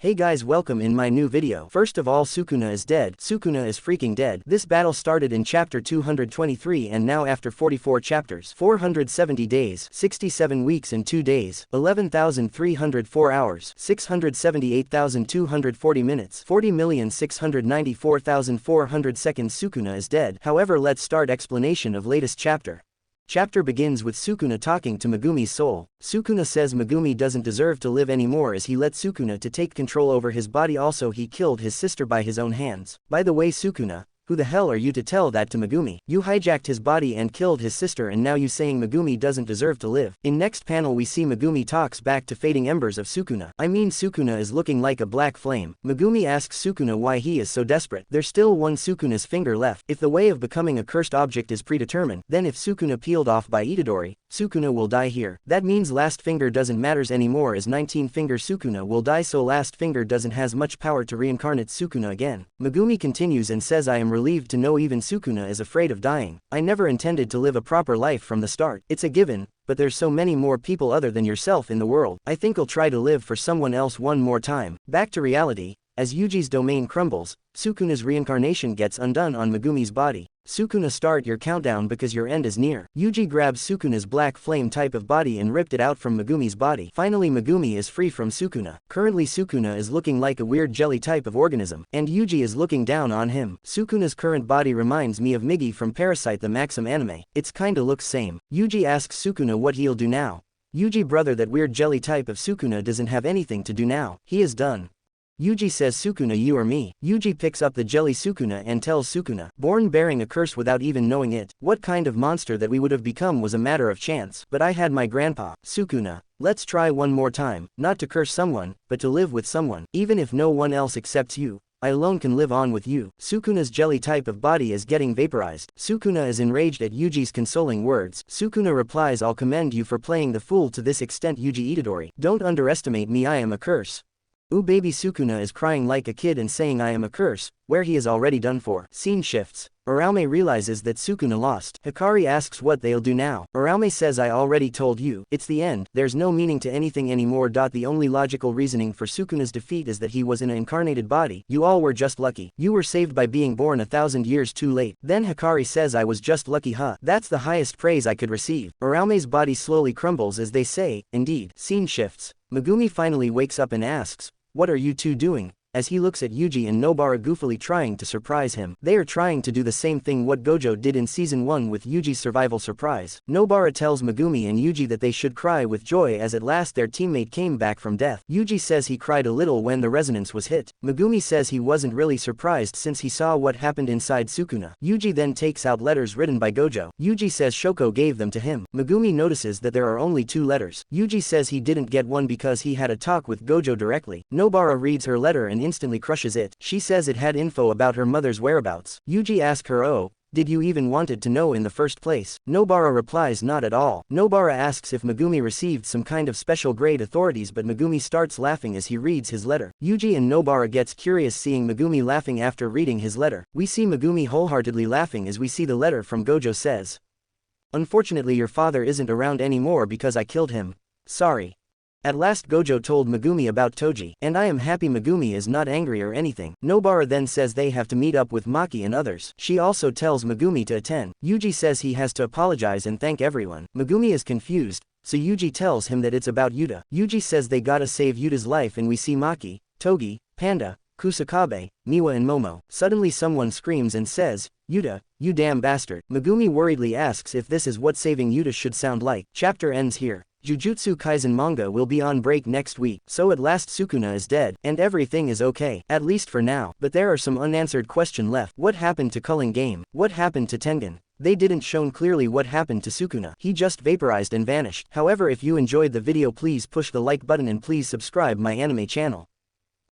Hey guys, welcome in my new video. First of all, Sukuna is dead. Sukuna is freaking dead. This battle started in chapter 223 and now after 44 chapters, 470 days, 67 weeks and 2 days, 11,304 hours, 678,240 minutes, 40,694,400 seconds. Sukuna is dead. However, let's start explanation of latest chapter. Chapter begins with Sukuna talking to Megumi's soul. Sukuna says Megumi doesn't deserve to live anymore as he let Sukuna to take control over his body. Also, he killed his sister by his own hands. By the way, Sukuna, who the hell are you to tell that to Megumi? You hijacked his body and killed his sister, and now you saying Megumi doesn't deserve to live. In next panel we see Megumi talks back to fading embers of Sukuna. I mean, Sukuna is looking like a black flame. Megumi asks Sukuna why he is so desperate. There's still one Sukuna's finger left. If the way of becoming a cursed object is predetermined, then if Sukuna peeled off by Itadori, Sukuna will die here. That means last finger doesn't matters anymore as 19 finger Sukuna will die, so last finger doesn't has much power to reincarnate Sukuna again. Megumi continues and says, I am relieved to know even Sukuna is afraid of dying. I never intended to live a proper life from the start. It's a given, but there's so many more people other than yourself in the world. I think I'll try to live for someone else one more time. Back to reality. As Yuji's domain crumbles, Sukuna's reincarnation gets undone on Megumi's body. Sukuna, start your countdown because your end is near. Yuji grabs Sukuna's black flame type of body and ripped it out from Megumi's body. Finally, Megumi is free from Sukuna. Currently Sukuna is looking like a weird jelly type of organism, and Yuji is looking down on him. Sukuna's current body reminds me of Migi from Parasite the Maxim anime. It's kinda looks same. Yuji asks Sukuna what he'll do now. Yuji, brother, that weird jelly type of Sukuna doesn't have anything to do now. He is done. Yuji says, Sukuna, you or me? Yuji picks up the jelly Sukuna and tells Sukuna, born bearing a curse without even knowing it. What kind of monster that we would have become was a matter of chance, but I had my grandpa. Sukuna, let's try one more time, not to curse someone, but to live with someone. Even if no one else accepts you, I alone can live on with you. Sukuna's jelly type of body is getting vaporized. Sukuna is enraged at Yuji's consoling words. Sukuna replies, I'll commend you for playing the fool to this extent, Yuji Itadori. Don't underestimate me, I am a curse. Ooh, baby. Sukuna is crying like a kid and saying I am a curse, where he is already done for. Scene shifts. Araume realizes that Sukuna lost. Hikari asks what they'll do now. Araume says, I already told you, it's the end, there's no meaning to anything anymore. The only logical reasoning for Sukuna's defeat is that he was in an incarnated body. You all were just lucky. You were saved by being born 1,000 years too late. Then Hikari says, I was just lucky, huh? That's the highest praise I could receive. Araume's body slowly crumbles as they say, indeed. Scene shifts. Megumi finally wakes up and asks, what are you two doing? As he looks at Yuji and Nobara goofily trying to surprise him. They are trying to do the same thing what Gojo did in season 1 with Yuji's survival surprise. Nobara tells Megumi and Yuji that they should cry with joy as at last their teammate came back from death. Yuji says he cried a little when the resonance was hit. Megumi says he wasn't really surprised since he saw what happened inside Sukuna. Yuji then takes out letters written by Gojo. Yuji says Shoko gave them to him. Megumi notices that there are only 2 letters. Yuji says he didn't get one because he had a talk with Gojo directly. Nobara reads her letter and instantly crushes it. She says it had info about her mother's whereabouts. Yuji asks her, oh, did you even wanted to know in the first place? Nobara replies, not at all. Nobara asks if Megumi received some kind of special grade authorities, but Megumi starts laughing as he reads his letter. Yuji and Nobara gets curious seeing Megumi laughing after reading his letter. We see Megumi wholeheartedly laughing as we see the letter from Gojo says, unfortunately your father isn't around anymore because I killed him. Sorry. At last Gojo told Megumi about Toji, and I am happy Megumi is not angry or anything. Nobara then says they have to meet up with Maki and others. She also tells Megumi to attend. Yuji says he has to apologize and thank everyone. Megumi is confused, so Yuji tells him that it's about Yuta. Yuji says they gotta save Yuta's life and we see Maki, Togi, Panda, Kusakabe, Miwa and Momo. Suddenly someone screams and says, Yuta, you damn bastard. Megumi worriedly asks if this is what saving Yuta should sound like. Chapter ends here. Jujutsu Kaisen manga will be on break next week, so at last Sukuna is dead, and everything is okay, at least for now. But there are some unanswered questions left. What happened to Culling Game? What happened to Tengen? They didn't shown clearly what happened to Sukuna. He just vaporized and vanished. However, if you enjoyed the video, please push the like button and please subscribe my anime channel.